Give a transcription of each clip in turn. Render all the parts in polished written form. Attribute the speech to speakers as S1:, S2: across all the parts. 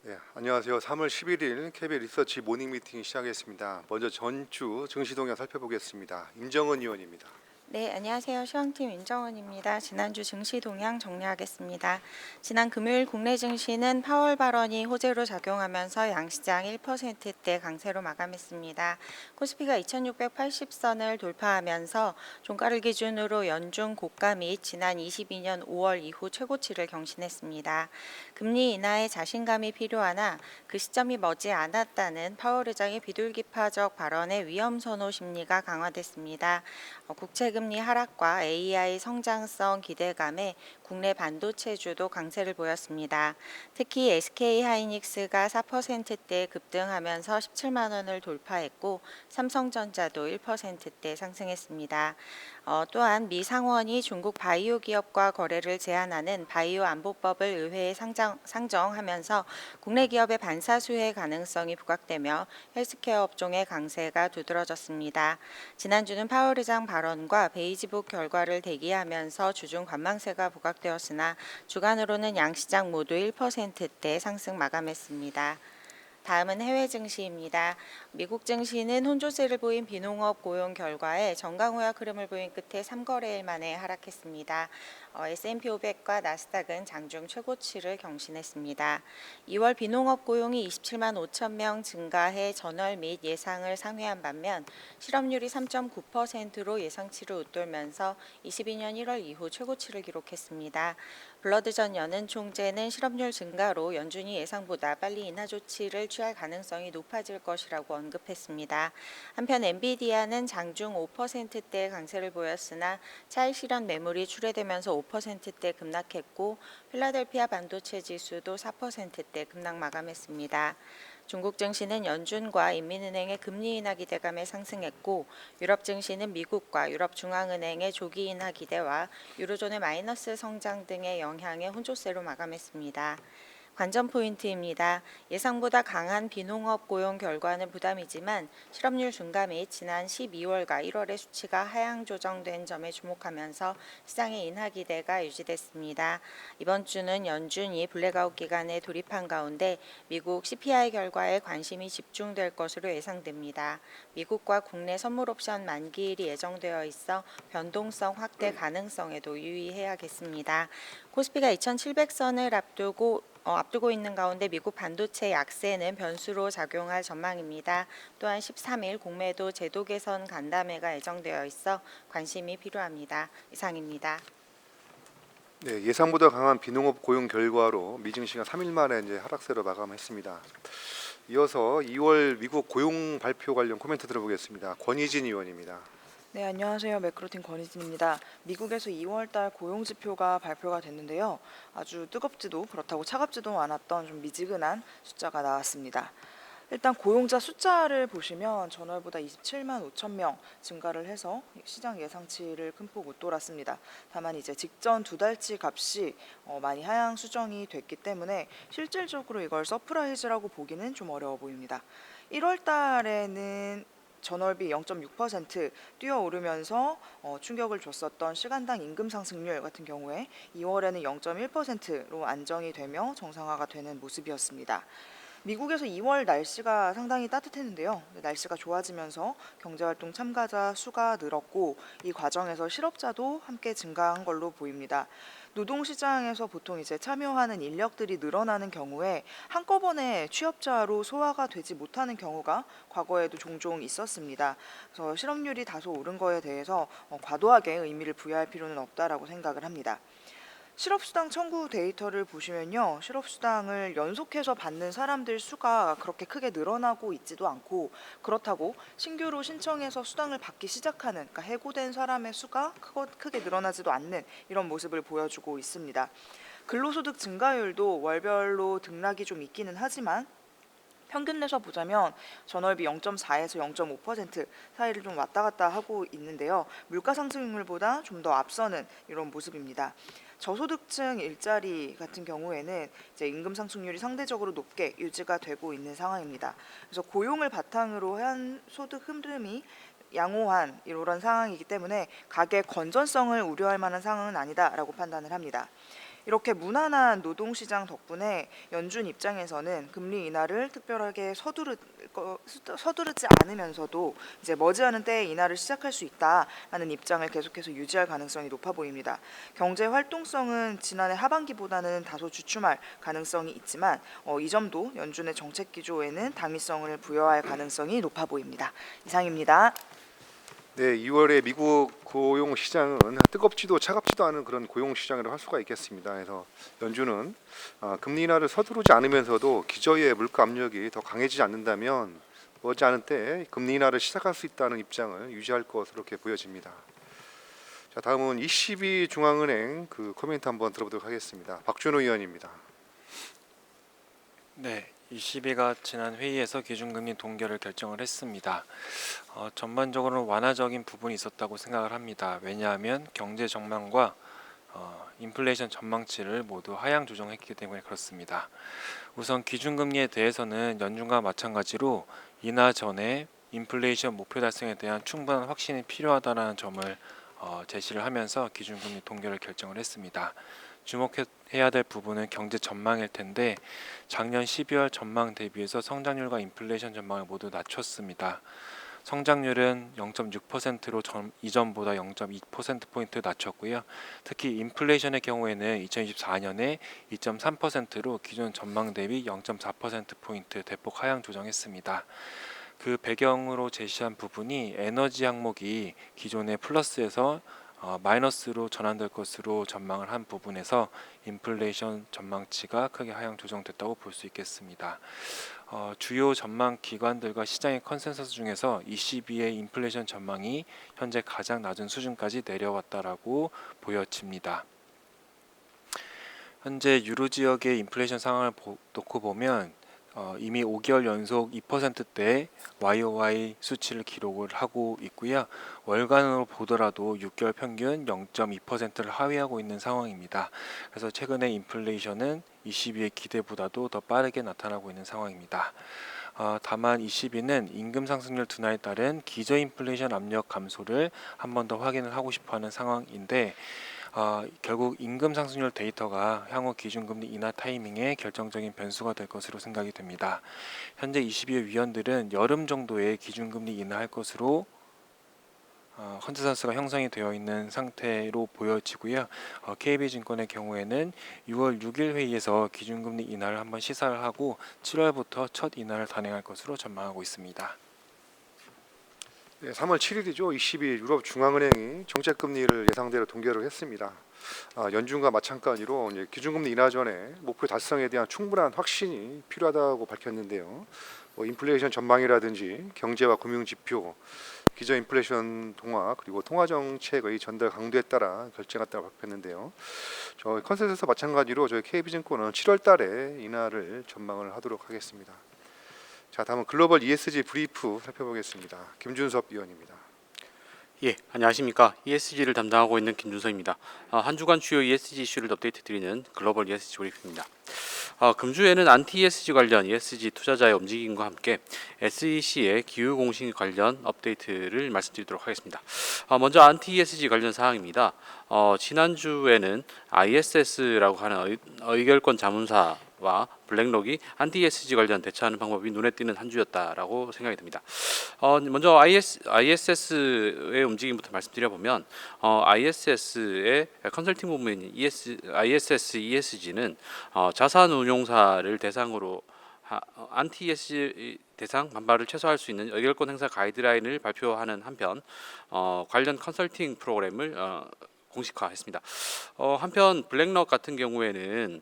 S1: 네, 안녕하세요. 3월 11일 KBL 리서치 모닝 미팅 시작했습니다. 먼저 전주 증시 동향 살펴보겠습니다. 임정은 의원입니다.
S2: 네, 안녕하세요. 시황팀 윤정원입니다. 지난주 증시 동향 정리하겠습니다. 지난 금요일 국내 증시는 파월 발언이 호재로 작용하면서 양시장 1%대 강세로 마감했습니다. 코스피가 2680선을 돌파하면서 종가를 기준으로 연중 고가 및 지난 22년 5월 이후 최고치를 경신했습니다. 금리 인하에 자신감이 필요하나 그 시점이 머지 않았다는 파월 의장의 비둘기파적 발언에 위험 선호 심리가 강화됐습니다. 국채금리 하락과 AI 성장성 기대감에 국내 반도체주도 강세를 보였습니다. 특히 SK하이닉스가 4%대 급등하면서 17만 원을 돌파했고 삼성전자도 1%대 상승했습니다. 또한 미 상원이 중국 바이오 기업과 거래를 제한하는 바이오 안보법을 의회에 상정하면서 국내 기업의 반사수혜 가능성이 부각되며 헬스케어 업종의 강세가 두드러졌습니다. 지난주는 파월 의장 발언과 베이지북 결과를 대기하면서 주중 관망세가 부각되었으나 주간으로는 양시장 모두 1%대 상승 마감했습니다. 다음은 해외 증시입니다. 미국 증시는 혼조세를 보인 비농업 고용 결과에 정강후약 흐름을 보인 끝에 3거래일 만에 하락했습니다. S&P 500과 나스닥은 장중 최고치를 경신했습니다. 2월 비농업 고용이 27만 5천 명 증가해 전월 및 예상을 상회한 반면 실업률이 3.9%로 예상치를 웃돌면서 22년 1월 이후 최고치를 기록했습니다. 블러드 전 연은 총재는 실업률 증가로 연준이 예상보다 빨리 인하 조치를 취할 가능성이 높아질 것이라고 언급했습니다. 한편 엔비디아는 장중 5%대 강세를 보였으나 차익 실현 매물이 출회되면서 5%대 급락했고 필라델피아 반도체 지수도 4%대 급락 마감했습니다. 중국 증시는 연준과 인민은행의 금리 인하 기대감에 상승했고 유럽 증시는 미국과 유럽중앙은행의 조기 인하 기대와 유로존의 마이너스 성장 등의 영향에 혼조세로 마감했습니다. 관전 포인트입니다. 예상보다 강한 비농업 고용 결과는 부담이지만 실업률 증가 및 지난 12월과 1월의 수치가 하향 조정된 점에 주목하면서 시장의 인하 기대가 유지됐습니다. 이번 주는 연준이 블랙아웃 기간에 돌입한 가운데 미국 CPI 결과에 관심이 집중될 것으로 예상됩니다. 미국과 국내 선물 옵션 만기일이 예정되어 있어 변동성 확대 가능성에도 유의해야겠습니다. 코스피가 2700선을 앞두고 있는 가운데 미국 반도체 약세는 변수로 작용할 전망입니다. 또한 13일 공매도 제도 개선 간담회가 예정되어 있어 관심이 필요합니다. 이상입니다.
S1: 네, 예상보다 강한 비농업 고용 결과로 미 증시가 3일 만에 이제 하락세로 마감했습니다. 이어서 2월 미국 고용 발표 관련 코멘트 들어보겠습니다. 권희진 의원입니다.
S3: 네, 안녕하세요. 매크로팀 권희진입니다. 미국에서 2월달 고용 지표가 발표가 됐는데요. 아주 뜨겁지도 그렇다고 차갑지도 않았던 좀 미지근한 숫자가 나왔습니다. 일단 고용자 숫자를 보시면 전월보다 27만 5천 명 증가를 해서 시장 예상치를 큰 폭 웃돌았습니다. 다만 이제 직전 두 달치 값이 많이 하향 수정이 됐기 때문에 실질적으로 이걸 서프라이즈라고 보기는 좀 어려워 보입니다. 1월 달에는 전월비 0.6% 뛰어오르면서 충격을 줬었던 시간당 임금 상승률 같은 경우에 2월에는 0.1%로 안정이 되며 정상화가 되는 모습이었습니다. 미국에서 2월 날씨가 상당히 따뜻했는데요. 날씨가 좋아지면서 경제활동 참가자 수가 늘었고 이 과정에서 실업자도 함께 증가한 걸로 보입니다. 노동시장에서 보통 이제 참여하는 인력들이 늘어나는 경우에 한꺼번에 취업자로 소화가 되지 못하는 경우가 과거에도 종종 있었습니다. 그래서 실업률이 다소 오른 거에 대해서 과도하게 의미를 부여할 필요는 없다라고 생각을 합니다. 실업수당 청구 데이터를 보시면요. 실업수당을 연속해서 받는 사람들 수가 그렇게 크게 늘어나고 있지도 않고 그렇다고 신규로 신청해서 수당을 받기 시작하는 그러니까 해고된 사람의 수가 크게 늘어나지도 않는 이런 모습을 보여주고 있습니다. 근로소득 증가율도 월별로 등락이 좀 있기는 하지만 평균 내서 보자면 전월비 0.4에서 0.5% 사이를 좀 왔다 갔다 하고 있는데요. 물가 상승률보다 좀 더 앞서는 이런 모습입니다. 저소득층 일자리 같은 경우에는 이제 임금 상승률이 상대적으로 높게 유지가 되고 있는 상황입니다. 그래서 고용을 바탕으로 한 소득 흐름이 양호한 이런 상황이기 때문에 가계 건전성을 우려할 만한 상황은 아니다라고 판단을 합니다. 이렇게 무난한 노동시장 덕분에 연준 입장에서는 금리 인하를 특별하게 서두르지 않으면서도 이제 머지않은 때에 인하를 시작할 수 있다라는 입장을 계속해서 유지할 가능성이 높아 보입니다. 경제 활동성은 지난해 하반기보다는 다소 주춤할 가능성이 있지만 이 점도 연준의 정책 기조에는 당위성을 부여할 가능성이 높아 보입니다. 이상입니다.
S1: 네, 2월에 미국 고용 시장은 뜨겁지도 차갑지도 않은 그런 고용 시장이라고 할 수가 있겠습니다. 그래서 연준은 금리 인하를 서두르지 않으면서도 기저의 물가 압력이 더 강해지지 않는다면 머지않은 때 금리 인하를 시작할 수 있다는 입장을 유지할 것으로 이렇게 보여집니다. 자, 다음은 ECB 중앙은행 그 코멘트 한번 들어보도록 하겠습니다. 박준호 의원입니다.
S4: 네, ECB가 지난 회의에서 기준금리 동결을 결정을 했습니다. 전반적으로 완화적인 부분이 있었다고 생각을 합니다. 왜냐하면 경제 전망과 인플레이션 전망치를 모두 하향 조정했기 때문에 그렇습니다. 우선 기준금리에 대해서는 연준과 마찬가지로 인하 전에 인플레이션 목표 달성에 대한 충분한 확신이 필요하다는 점을 제시를 하면서 기준금리 동결을 결정을 했습니다. 주목해야 될 부분은 경제 전망일 텐데 작년 12월 전망 대비해서 성장률과 인플레이션 전망을 모두 낮췄습니다. 성장률은 0.6%로 이전보다 0.2%포인트 낮췄고요. 특히 인플레이션의 경우에는 2024년에 2.3%로 기존 전망 대비 0.4%포인트 대폭 하향 조정했습니다. 그 배경으로 제시한 부분이 에너지 항목이 기존의 플러스에서 마이너스로 전환될 것으로 전망을 한 부분에서 인플레이션 전망치가 크게 하향 조정됐다고 볼 수 있겠습니다. 주요 전망 기관들과 시장의 컨센서스 중에서 ECB의 인플레이션 전망이 현재 가장 낮은 수준까지 내려왔다라고 보여집니다. 현재 유로 지역의 인플레이션 상황을 놓고 보면 이미 5개월 연속 2%대 YOY 수치를 기록을 하고 있고요. 월간으로 보더라도 6개월 평균 0.2%를 하회하고 있는 상황입니다. 그래서 최근에 인플레이션은 ECB의 기대보다도 더 빠르게 나타나고 있는 상황입니다. 다만 ECB는 임금 상승률 둔화에 따른 기저 인플레이션 압력 감소를 한 번 더 확인을 하고 싶어하는 상황인데 결국 임금 상승률 데이터가 향후 기준금리 인하 타이밍에 결정적인 변수가 될 것으로 생각이 됩니다. 현재 ECB의 위원들은 여름 정도에 기준금리 인하할 것으로 컨센서스가 형성이 되어 있는 상태로 보여지고요. KB증권의 경우에는 6월 6일 회의에서 기준금리 인하를 한번 시사를 하고 7월부터 첫 인하를 단행할 것으로 전망하고 있습니다.
S1: 네, 3월 7일이죠. ECB 유럽 중앙은행이 정책금리를 예상대로 동결을 했습니다. 연준과 마찬가지로 이제 기준금리 인하 전에 목표 달성에 대한 충분한 확신이 필요하다고 밝혔는데요. 인플레이션 전망이라든지 경제와 금융 지표, 기저 인플레이션 동화 그리고 통화 정책의 전달 강도에 따라 결정했다고 발표했는데요. 저 컨센서스 마찬가지로 저희 KB증권은 7월달에 인하를 전망을 하도록 하겠습니다. 자, 다음은 글로벌 ESG 브리프 살펴보겠습니다. 김준섭 위원입니다.
S5: 예, 안녕하십니까. ESG를 담당하고 있는 김준서입니다. 한 주간 주요 ESG 이슈를 업데이트 드리는 글로벌 ESG 브리프입니다. 금주에는 안티 ESG 관련 ESG 투자자의 움직임과 함께 SEC의 기후 공시 관련 업데이트를 말씀드리도록 하겠습니다. 먼저 안티 ESG 관련 사항입니다. 지난주에는 ISS라고 하는 의결권 자문사와 블랙록이 안티 ESG 관련 대처하는 방법이 눈에 띄는 한 주였다라고 생각이 듭니다. 먼저 ISS의 움직임부터 말씀드려보면 ISS의 컨설팅 부문인 ISS ESG는 자산운용사를 대상으로 안티 ESG 대상 반발을 최소화할 수 있는 의결권 행사 가이드라인을 발표하는 한편 관련 컨설팅 프로그램을 공식화했습니다. 한편 블랙록 같은 경우에는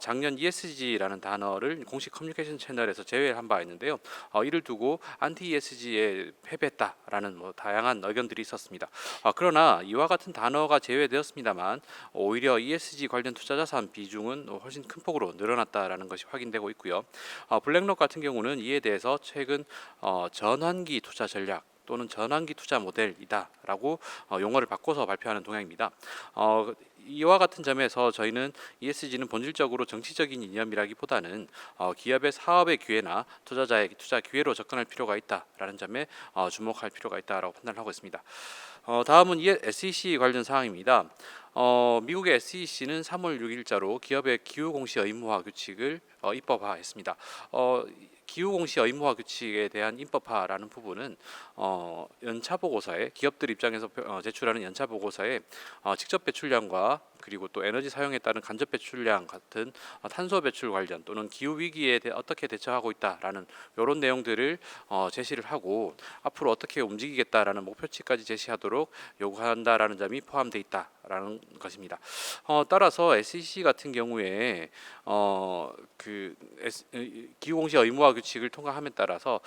S5: 작년 ESG라는 단어를 공식 커뮤니케이션 채널에서 제외한 바 있는데요. 이를 두고 안티 ESG에 패배했다라는 다양한 의견들이 있었습니다. 그러나 이와 같은 단어가 제외되었습니다만 오히려 ESG 관련 투자 자산 비중은 훨씬 큰 폭으로 늘어났다라는 것이 확인되고 있고요. 블랙록 같은 경우는 이에 대해서 최근 전환기 투자 전략 또는 전환기 투자 모델이다라고 용어를 바꿔서 발표하는 동향입니다. 이와 같은 점에서 저희는 ESG는 본질적으로 정치적인 이념이라기보다는 기업의 사업의 기회나 투자자의 투자 기회로 접근할 필요가 있다라는 점에 주목할 필요가 있다라고 판단을 하고 있습니다. 다음은 SEC 관련 사항입니다. 미국의 SEC는 3월 6일자로 기업의 기후 공시 의무화 규칙을 입법화했습니다. 기후 공시 의무화 규칙에 대한 입법화라는 부분은 연차 보고서에 기업들 입장에서 제출하는 연차 보고서에 직접 배출량과 그리고 또 에너지 사용에 따른 간접 배출량 같은 탄소 배출 관련 또는 기후 위기에 어떻게 대처하고 있다라는 이런 내용들을 제시를 하고 앞으로 어떻게 움직이겠다라는 목표치까지 제시하도록 요구한다라는 점이 포함되어 있다라는 것입니다. 따라서 SEC 같은 경우에 기후공시 의무화 규칙을 통과함에 따라서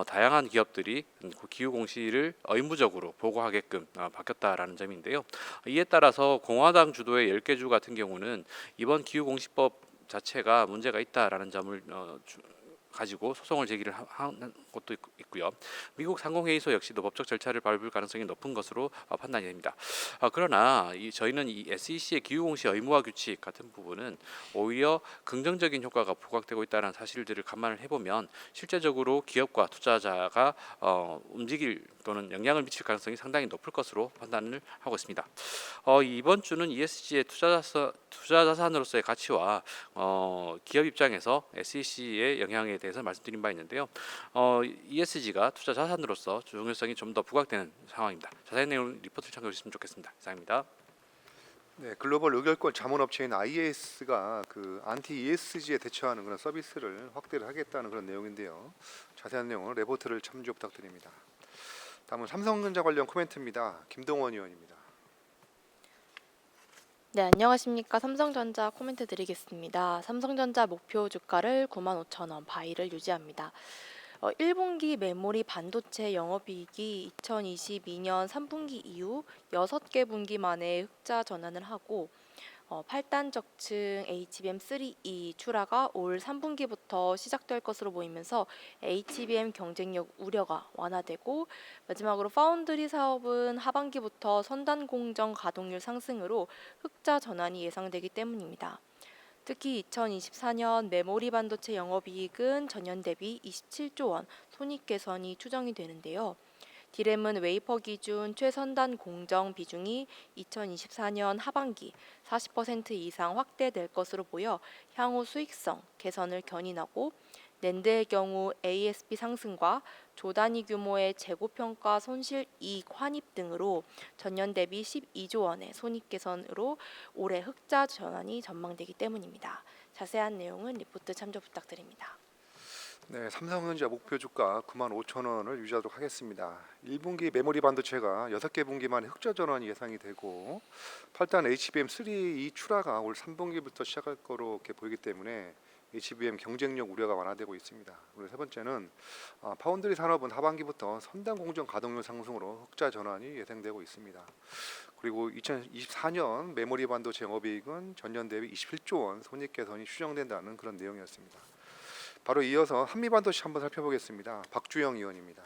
S5: 다양한 기업들이 그 기후공시를 의무적으로 보고하게끔 바뀌었다라는 점인데요. 이에 따라서 공화당 주도의 10개 주 같은 경우는 이번 기후공시법 자체가 문제가 있다라는 점을 가지고 소송을 제기를 하는 것도 있고요. 미국 상공회의소 역시도 법적 절차를 밟을 가능성이 높은 것으로 판단이 됩니다. 그러나 저희는 이 SEC의 기후공시 의무화 규칙 같은 부분은 오히려 긍정적인 효과가 부각되고 있다는 사실들을 감안을 해보면 실제적으로 기업과 투자자가 움직일 또는 영향을 미칠 가능성이 상당히 높을 것으로 판단을 하고 있습니다. 이번 주는 ESG의 투자자산으로서의 가치와 기업 입장에서 SEC의 영향에 대해서 말씀드린 바 있는데요. ESG가 투자 자산으로서 중요성이 좀 더 부각되는 상황입니다. 자세한 내용 리포트를 참고해 주시면 좋겠습니다. 이상입니다.
S1: 네, 글로벌 의결권 자문업체인 IAS가 그 안티 ESG에 대처하는 그런 서비스를 확대를 하겠다는 그런 내용인데요. 자세한 내용은 레포트를 참조 부탁드립니다. 다음은 삼성전자 관련 코멘트입니다. 김동원 의원입니다.
S6: 네, 안녕하십니까. 삼성전자 코멘트 드리겠습니다. 삼성전자 목표 주가를 95,000원 바이를 유지합니다. 1분기 메모리 반도체 영업이익이 2022년 3분기 이후 6개 분기 만에 흑자 전환을 하고 8단 적층 HBM3E 출하가 올 3분기부터 시작될 것으로 보이면서 HBM 경쟁력 우려가 완화되고 마지막으로 파운드리 사업은 하반기부터 선단 공정 가동률 상승으로 흑자 전환이 예상되기 때문입니다. 특히 2024년 메모리 반도체 영업이익은 전년 대비 27조 원 손익 개선이 추정이 되는데요. 디램은 웨이퍼 기준 최선단 공정 비중이 2024년 하반기 40% 이상 확대될 것으로 보여 향후 수익성 개선을 견인하고 낸드의 경우 ASP 상승과 조단위 규모의 재고평가 손실 이익 환입 등으로 전년 대비 12조 원의 손익 개선으로 올해 흑자 전환이 전망되기 때문입니다. 자세한 내용은 리포트 참조 부탁드립니다.
S1: 네, 삼성전자 목표 주가 95,000원을 유지하도록 하겠습니다. 1분기 메모리 반도체가 6개 분기만에 흑자 전환이 예상이 되고 8단 HBM3E 출하가 올 3분기부터 시작할 거로 이렇게 보이기 때문에 HBM 경쟁력 우려가 완화되고 있습니다. 그리고 세 번째는 파운드리 산업은 하반기부터 선단 공정 가동률 상승으로 흑자 전환이 예상되고 있습니다. 그리고 2024년 메모리 반도체 영업이익은 전년 대비 27조 원 손익 개선이 추정된다는 그런 내용이었습니다. 바로 이어서 한미반도체 한번 살펴보겠습니다. 박주영 의원입니다.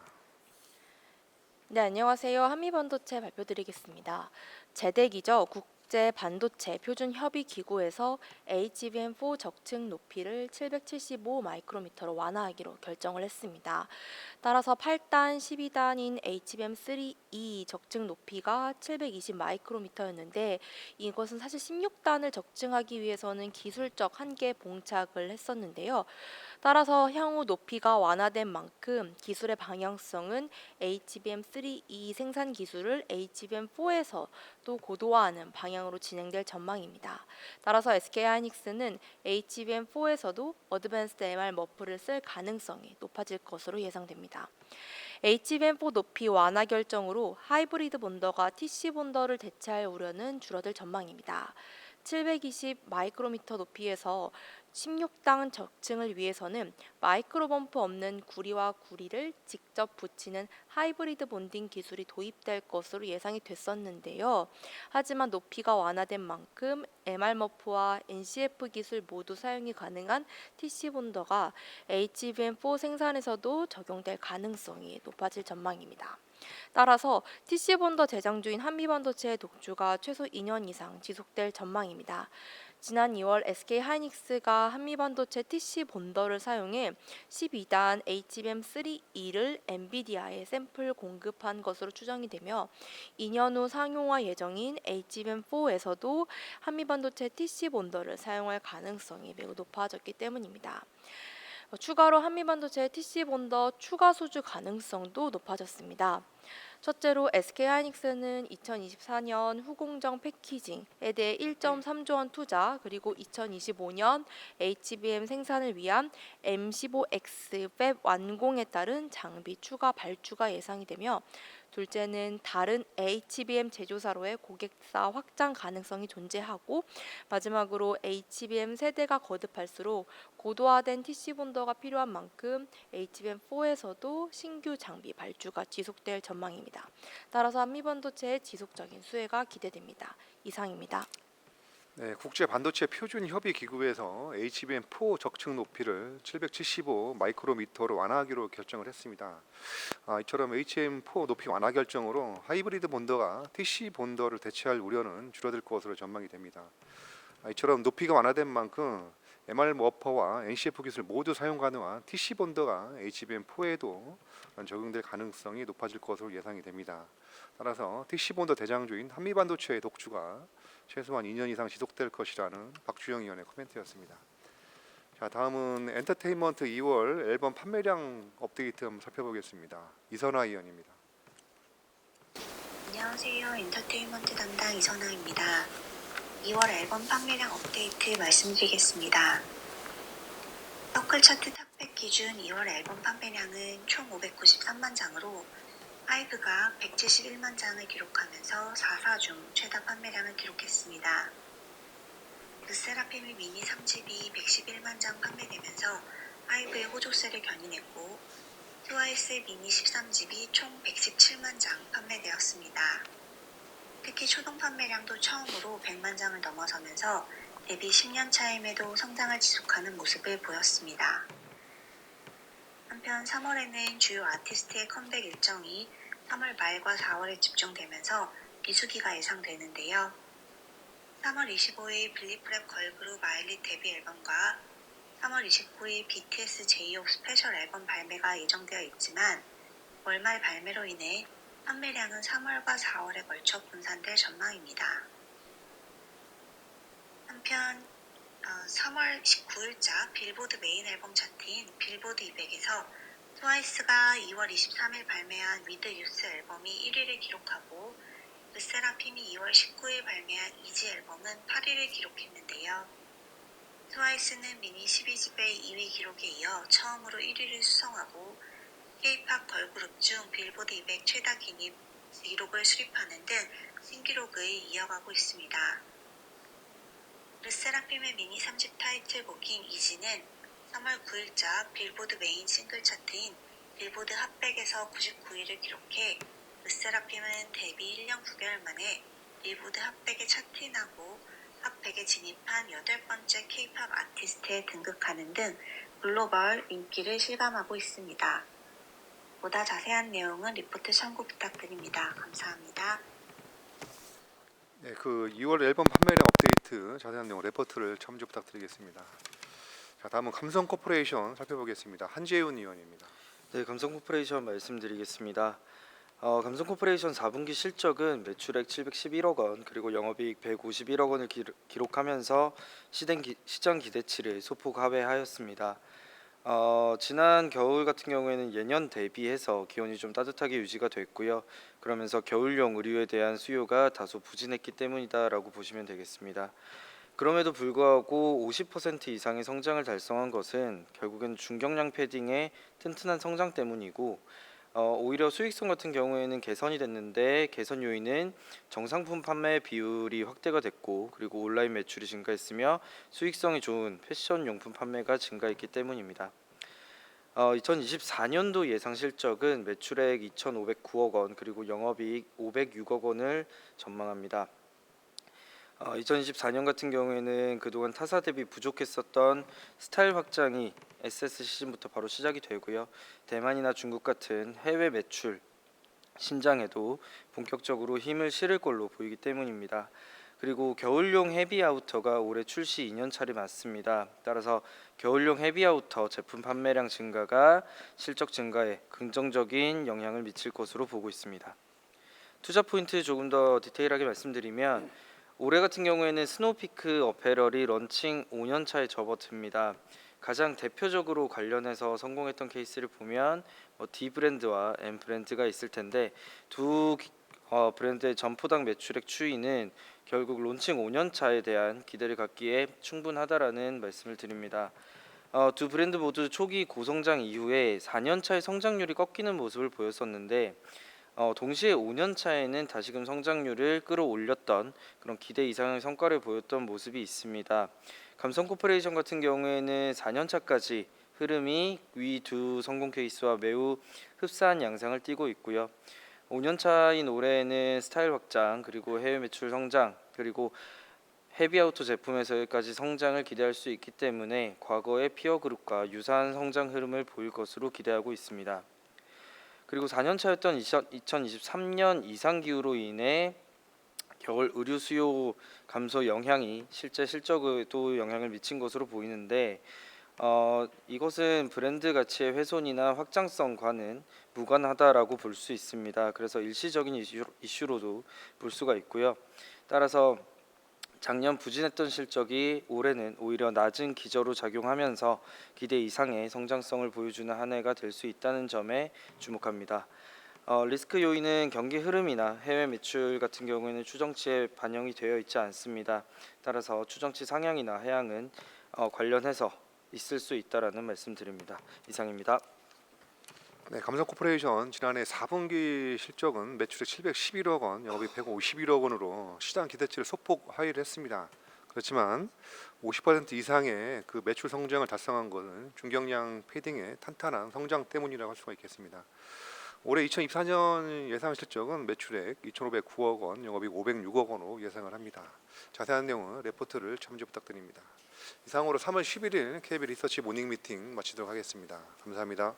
S6: 네, 안녕하세요. 한미반도체 발표드리겠습니다. 제덱이죠. 국제 반도체 표준 협의 기구에서 HBM4 적층 높이를 775 마이크로미터로 완화하기로 결정을 했습니다. 따라서 8단, 12단인 HBM3E 적층 높이가 720 마이크로미터였는데 이것은 사실 16단을 적층하기 위해서는 기술적 한계 봉착을 했었는데요. 따라서 향후 높이가 완화된 만큼 기술의 방향성은 HBM3E 생산 기술을 HBM4에서 또 고도화하는 방향으로 진행될 전망입니다. 따라서 SK하이닉스는 HBM4에서도 어드밴스드 MR 머프를 쓸 가능성이 높아질 것으로 예상됩니다. HBM4 높이 완화 결정으로 하이브리드 본더가 TC 본더를 대체할 우려는 줄어들 전망입니다. 720 마이크로미터 높이에서 16단 적층을 위해서는 마이크로 범프 없는 구리와 구리를 직접 붙이는 하이브리드 본딩 기술이 도입될 것으로 예상이 됐었는데요. 하지만 높이가 완화된 만큼 MR 머프와 NCF 기술 모두 사용이 가능한 TC 본더가 HBM4 생산에서도 적용될 가능성이 높아질 전망입니다. 따라서 TC 본더 대장주인 한미반도체의 독주가 최소 2년 이상 지속될 전망입니다. 지난 2월 SK 하이닉스가 한미반도체 TC 본더를 사용해 12단 HBM3E를 엔비디아에 샘플 공급한 것으로 추정이 되며 2년 후 상용화 예정인 HBM4에서도 한미반도체 TC 본더를 사용할 가능성이 매우 높아졌기 때문입니다. 추가로 한미반도체 TC 본더 추가 수주 가능성도 높아졌습니다. 첫째로 SK하이닉스는 2024년 후공정 패키징에 대해 1.3조 원 투자, 그리고 2025년 HBM 생산을 위한 M15X 팹 완공에 따른 장비 추가 발주가 예상이 되며, 둘째는 다른 HBM 제조사로의 고객사 확장 가능성이 존재하고, 마지막으로 HBM 세대가 거듭할수록 고도화된 TC 본더가 필요한 만큼 HBM4에서도 신규 장비 발주가 지속될 전망입니다. 따라서 한미반도체의 지속적인 수혜가 기대됩니다. 이상입니다.
S1: 네, 국제 반도체 표준 협의 기구에서 HBM4 적층 높이를 775 마이크로미터로 완화하기로 결정을 했습니다. 이처럼 HBM4 높이 완화 결정으로 하이브리드 본더가 TC 본더를 대체할 우려는 줄어들 것으로 전망이 됩니다. 이처럼 높이가 완화된 만큼 MR 워퍼와 NCF 기술 모두 사용 가능한 TC 본더가 HBM4에도 적용될 가능성이 높아질 것으로 예상이 됩니다. 따라서 TC 본더 대장주인 한미반도체의 독주가 최소한 2년 이상 지속될 것이라는 박주영 의원의 코멘트였습니다. 자, 다음은 엔터테인먼트 2월 앨범 판매량 업데이트 한번 살펴보겠습니다. 이선화 의원입니다.
S7: 안녕하세요. 엔터테인먼트 담당 이선아입니다. 2월 앨범 판매량 업데이트 말씀드리겠습니다. 서클 차트 탑100 기준 2월 앨범 판매량은 총 593만 장으로 하이브가 171만 장을 기록하면서 4사 중 최다 판매량을 기록했습니다. 르세라핌의 미니 3집이 111만 장 판매되면서 하이브의 호조세를 견인했고, 트와이스의 미니 13집이 총 117만 장 판매되었습니다. 특히 초동 판매량도 처음으로 100만 장을 넘어서면서 데뷔 10년 차임에도 성장을 지속하는 모습을 보였습니다. 한편 3월에는 주요 아티스트의 컴백 일정이 3월 말과 4월에 집중되면서 비수기가 예상되는데요. 3월 25일 빌리프랩 걸그룹 아일릿 데뷔 앨범과 3월 29일 BTS 제이홉 스페셜 앨범 발매가 예정되어 있지만 월말 발매로 인해 판매량은 3월과 4월에 걸쳐 분산될 전망입니다. 한편 3월 19일자 빌보드 메인 앨범 차트인 빌보드 200에서 트와이스가 2월 23일 발매한 위드 유스 앨범이 1위를 기록하고 르세라핌이 2월 19일 발매한 이지 앨범은 8위를 기록했는데요. 트와이스는 미니 12집의 2위 기록에 이어 처음으로 1위를 수성하고 K-팝 걸그룹 중 빌보드 200 최다 기록을 수립하는 등 신기록을 이어가고 있습니다. 르세라핌의 미니 3집 타이틀곡인 이지는 3월 9일자 빌보드 메인 싱글 차트인 빌보드 핫백에서 99위를 기록해 르세라핌은 데뷔 1년 9개월 만에 빌보드 핫백에 차트인하고 핫100에 진입한 8번째 K-팝 아티스트에 등극하는 등 글로벌 인기를 실감하고 있습니다. 보다 자세한 내용은 리포트 참고 부탁드립니다. 감사합니다.
S1: 네, 그 2월 앨범 판매량 업데이트 자세한 내용 레포트를 첨부 부탁드리겠습니다. 자, 다음은 감성 코퍼레이션 살펴보겠습니다. 한재훈 의원입니다.
S8: 네, 감성코퍼레이션 말씀드리겠습니다. 감성코퍼레이션 4분기 실적은 매출액 711억 원, 그리고 영업이익 151억 원을 기록하면서 시장 기대치를 소폭 하회하였습니다. 지난 겨울 같은 경우에는 예년 대비해서 기온이 좀 따뜻하게 유지가 됐고요. 그러면서 겨울용 의류에 대한 수요가 다소 부진했기 때문이다라고 보시면 되겠습니다. 그럼에도 불구하고 50% 이상의 성장을 달성한 것은 결국엔 중경량 패딩의 튼튼한 성장 때문이고, 오히려 수익성 같은 경우에는 개선이 됐는데 개선 요인은 정상품 판매 비율이 확대가 됐고, 그리고 온라인 매출이 증가했으며 수익성이 좋은 패션 용품 판매가 증가했기 때문입니다. 2024년도 예상 실적은 매출액 2,509억 원, 그리고 영업이익 506억 원을 전망합니다. 2024년 같은 경우에는 그동안 타사 대비 부족했었던 스타일 확장이 SS 시즌부터 바로 시작이 되고요. 대만이나 중국 같은 해외 매출 신장에도 본격적으로 힘을 실을 걸로 보이기 때문입니다. 그리고 겨울용 헤비아우터가 올해 출시 2년차를 맞습니다. 따라서 겨울용 헤비아우터 제품 판매량 증가가 실적 증가에 긍정적인 영향을 미칠 것으로 보고 있습니다. 투자 포인트 조금 더 디테일하게 말씀드리면 올해 같은 경우에는 스노우피크 어페럴이 런칭 5년차에 접어듭니다. 가장 대표적으로 관련해서 성공했던 케이스를 보면 D 브랜드와 M 브랜드가 있을 텐데 두 브랜드의 점포당 매출액 추이는 결국 론칭 5년차에 대한 기대를 갖기에 충분하다라는 말씀을 드립니다. 두 브랜드 모두 초기 고성장 이후에 4년차의 성장률이 꺾이는 모습을 보였었는데 동시에 5년차에는 다시금 성장률을 끌어올렸던 그런 기대 이상의 성과를 보였던 모습이 있습니다. 감성코퍼레이션 같은 경우에는 4년차까지 흐름이 위 두 성공 케이스와 매우 흡사한 양상을 띠고 있고요. 5년차인 올해에는 스타일 확장 그리고 해외 매출 성장 그리고 헤비아우터 제품에서까지 성장을 기대할 수 있기 때문에 과거의 피어 그룹과 유사한 성장 흐름을 보일 것으로 기대하고 있습니다. 그리고 4년차였던 2023년 이상 기후로 인해 겨울 의류 수요 감소 영향이 실제 실적에도 영향을 미친 것으로 보이는데 이것은 브랜드 가치의 훼손이나 확장성과는 무관하다라고 볼 수 있습니다. 그래서 일시적인 이슈로도 볼 수가 있고요. 따라서 작년 부진했던 실적이 올해는 오히려 낮은 기저로 작용하면서 기대 이상의 성장성을 보여주는 한 해가 될 수 있다는 점에 주목합니다. 리스크 요인은 경기 흐름이나 해외 매출 같은 경우에는 추정치에 반영이 되어 있지 않습니다. 따라서 추정치 상향이나 하향은 관련해서 있을 수 있다라는 말씀드립니다. 이상입니다.
S1: 네, 감성코퍼레이션 지난해 4분기 실적은 매출액 711억 원, 영업이익 151억 원으로 시장 기대치를 소폭 하회를 했습니다. 그렇지만 50% 이상의 그 매출 성장을 달성한 것은 중경량 패딩의 탄탄한 성장 때문이라고 할 수가 있겠습니다. 올해 2024년 예상 실적은 매출액 2,509억 원, 영업이익 506억 원으로 예상을 합니다. 자세한 내용은 레포트를 참조 부탁드립니다. 이상으로 3월 11일 KB 리서치 모닝 미팅 마치도록 하겠습니다. 감사합니다.